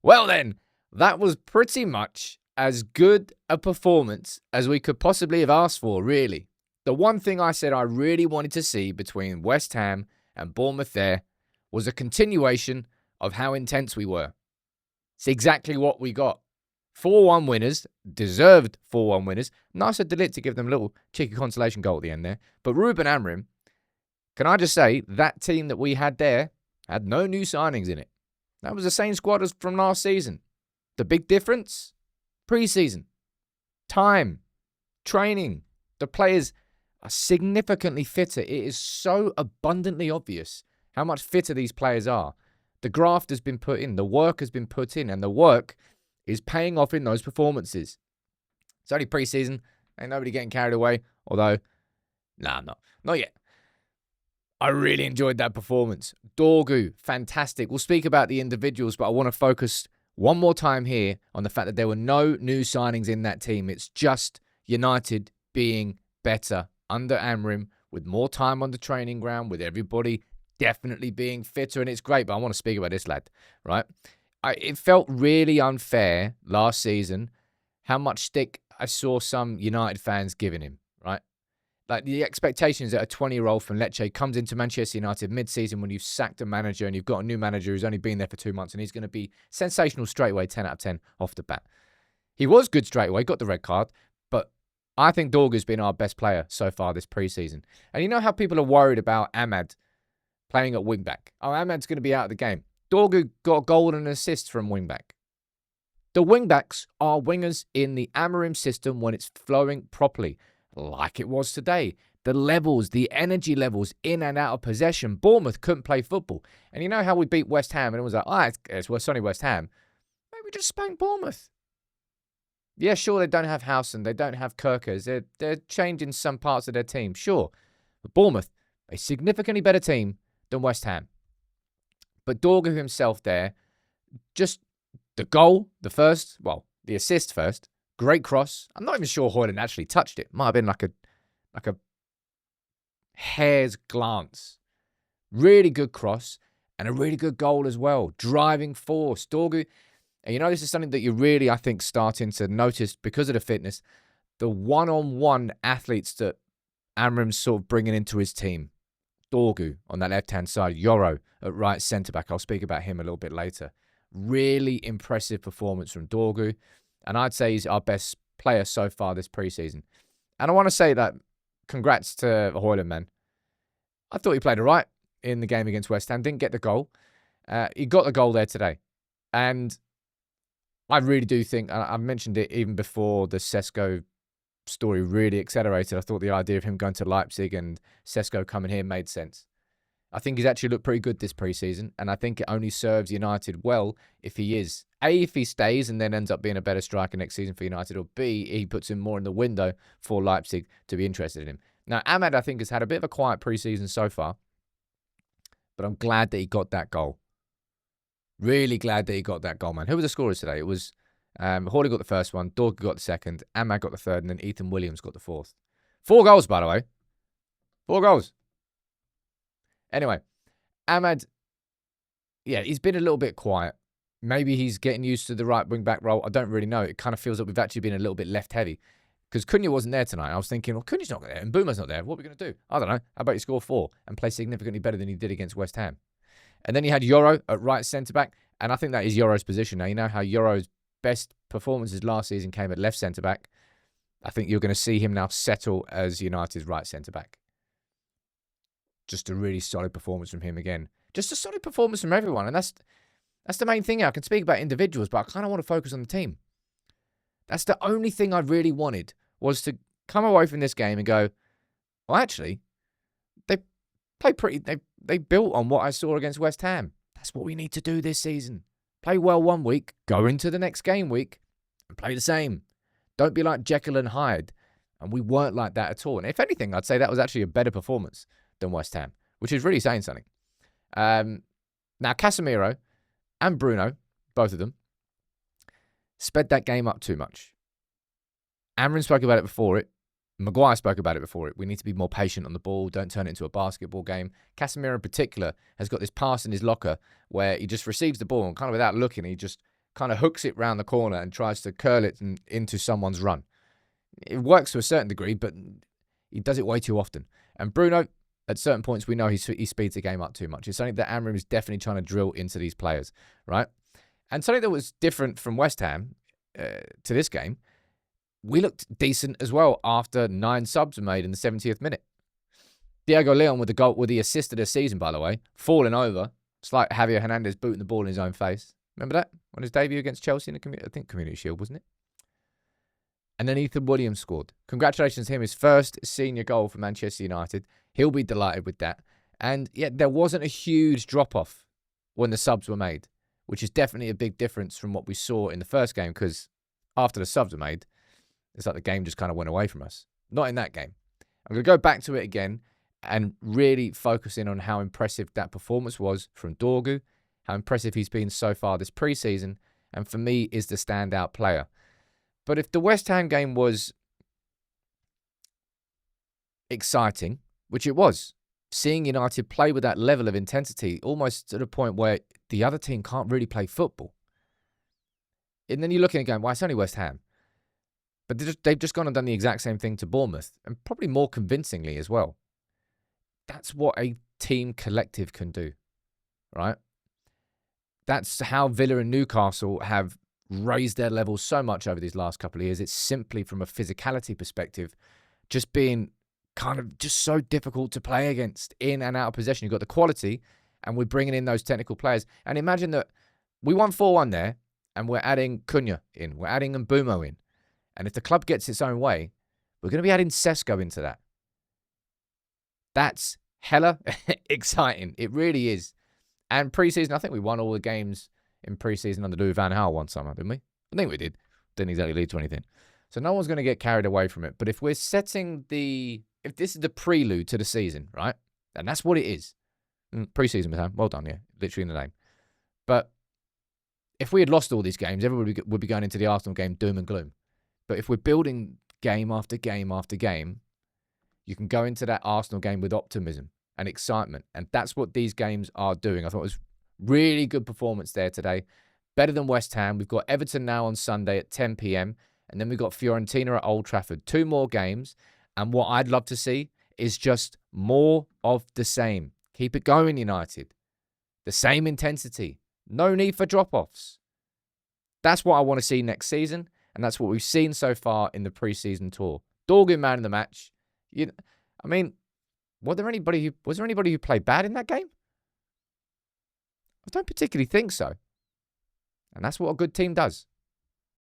Well then, that was pretty much as good a performance as we could possibly have asked for, really. The one thing I said I really wanted to see between West Ham and Bournemouth there was a continuation of how intense we were. It's exactly what we got. 4-1 winners, deserved 4-1 winners. Nice of De Ligt to give them a little cheeky consolation goal at the end there. But Ruben Amorim, can I just say, that team that we had there had no new signings in it. That was the same squad as from last season. The big difference? Preseason. Time. Training. The players are significantly fitter. It is so abundantly obvious how much fitter these players are. The graft has been put in. The work has been put in. And the work is paying off in those performances. It's only preseason. Ain't nobody getting carried away. Although, not yet. I really enjoyed that performance. Dorgu, fantastic. We'll speak about the individuals, but I want to focus one more time here on the fact that there were no new signings in that team. It's just United being better under Amorim, with more time on the training ground, with everybody definitely being fitter, and it's great. But I want to speak about this lad, right? It felt really unfair last season how much stick I saw some United fans giving him, right? Like the expectations that a 20-year-old from Lecce comes into Manchester United mid-season when you've sacked a manager and you've got a new manager who's only been there for 2 months and he's going to be sensational straight away, 10 out of 10 off the bat. He was good straight away, got the red card, but I think Dorgu's been our best player so far this pre-season. And you know how people are worried about Ahmad playing at wing-back? Oh, Ahmad's going to be out of the game. Dorgu got a goal and an assist from wing-back. The wing-backs are wingers in the Amorim system when it's flowing properly, like it was today. The levels, the energy levels in and out of possession. Bournemouth couldn't play football. And you know how we beat West Ham and it was like, it's only West Ham. Maybe we just spanked Bournemouth. Yeah, sure, they don't have Howson, they don't have Kirkers. They're changing some parts of their team, sure. But Bournemouth, a significantly better team than West Ham. But Dorgu himself there, just the goal, the assist first, great cross. I'm not even sure Højlund actually touched it. Might have been like a hair's glance. Really good cross and a really good goal as well. Driving force. Dorgu, and you know this is something that you're really, I think, starting to notice because of the fitness. The one-on-one athletes that Amorim's sort of bringing into his team. Dorgu on that left-hand side. Yoro at right centre-back. I'll speak about him a little bit later. Really impressive performance from Dorgu. And I'd say he's our best player so far this preseason. And I want to say that congrats to Højlund, man. I thought he played all right in the game against West Ham. Didn't get the goal. He got the goal there today. And I really do think, I mentioned it even before the Sesko story really accelerated. I thought the idea of him going to Leipzig and Sesko coming here made sense. I think he's actually looked pretty good this preseason, and I think it only serves United well if he is. A, if he stays and then ends up being a better striker next season for United, or B, he puts him more in the window for Leipzig to be interested in him. Now, Ahmad, I think, has had a bit of a quiet preseason so far, but I'm glad that he got that goal. Really glad that he got that goal, man. Who were the scorers today? It was Hawley got the first one, Dorgu got the second, Ahmad got the third, and then Ethan Williams got the fourth. 4 goals, by the way. 4 goals. Anyway, Ahmad, yeah, he's been a little bit quiet. Maybe he's getting used to the right wing-back role. I don't really know. It kind of feels like we've actually been a little bit left-heavy. Because Cunha wasn't there tonight. I was thinking, well, Cunha's not there and Bouma's not there. What are we going to do? I don't know. How about you score 4 and play significantly better than he did against West Ham? And then you had Yoro at right centre-back. And I think that is Yoro's position. Now, you know how Yoro's best performances last season came at left centre-back. I think you're going to see him now settle as United's right centre-back. Just a really solid performance from him again. Just a solid performance from everyone. And that's the main thing here. I can speak about individuals, but I kind of want to focus on the team. That's the only thing I really wanted, was to come away from this game and go, well, actually, they played pretty. They built on what I saw against West Ham. That's what we need to do this season. Play well one week, go into the next game week, and play the same. Don't be like Jekyll and Hyde. And we weren't like that at all. And if anything, I'd say that was actually a better performance than West Ham, which is really saying something. Now, Casemiro and Bruno, both of them, sped that game up too much. Amorim spoke about it before it. Maguire spoke about it before it. We need to be more patient on the ball. Don't turn it into a basketball game. Casemiro in particular has got this pass in his locker where he just receives the ball and kind of without looking, he just kind of hooks it round the corner and tries to curl it into someone's run. It works to a certain degree, but he does it way too often. And Bruno, at certain points, we know he speeds the game up too much. It's something that Amorim is definitely trying to drill into these players, right? And something that was different from West Ham to this game, we looked decent as well after 9 subs were made in the 70th minute. Diego Leon with the goal, with the assist of the season, by the way, falling over. It's like Javier Hernandez booting the ball in his own face. Remember that? On his debut against Chelsea in the Community Shield, wasn't it? And then Ethan Williams scored. Congratulations to him, his first senior goal for Manchester United. He'll be delighted with that. And yet there wasn't a huge drop-off when the subs were made, which is definitely a big difference from what we saw in the first game, because after the subs were made, it's like the game just kind of went away from us. Not in that game. I'm going to go back to it again and really focus in on how impressive that performance was from Dorgu, how impressive he's been so far this preseason, and for me is the standout player. But if the West Ham game was exciting, which it was, seeing United play with that level of intensity, almost to the point where the other team can't really play football. And then you're looking and going, well, it's only West Ham. But they've just gone and done the exact same thing to Bournemouth, and probably more convincingly as well. That's what a team collective can do, right? That's how Villa and Newcastle have raised their levels so much over these last couple of years. It's simply from a physicality perspective, just being kind of just so difficult to play against in and out of possession. You've got the quality, and we're bringing in those technical players. And imagine that we won 4-1 there, and we're adding Cunha in. We're adding Mbumo in. And if the club gets its own way, we're going to be adding Sesko into that. That's hella exciting. It really is. And preseason, I think we won all the games in preseason under Louis van Gaal one summer, didn't we? I think we did. Didn't exactly lead to anything. So no one's going to get carried away from it. But if we're setting if this is the prelude to the season, right? And that's what it is. Preseason, Sam. Well done, yeah. Literally in the name. But if we had lost all these games, everybody would be going into the Arsenal game doom and gloom. But if we're building game after game after game, you can go into that Arsenal game with optimism and excitement. And that's what these games are doing. I thought it was really good performance there today. Better than West Ham. We've got Everton now on Sunday at 10 p.m. And then we've got Fiorentina at Old Trafford. 2 more games. And what I'd love to see is just more of the same. Keep it going, United. The same intensity. No need for drop-offs. That's what I want to see next season. And that's what we've seen so far in the preseason tour. Dorgu man of the match. I mean, was there anybody who played bad in that game? I don't particularly think so. And that's what a good team does.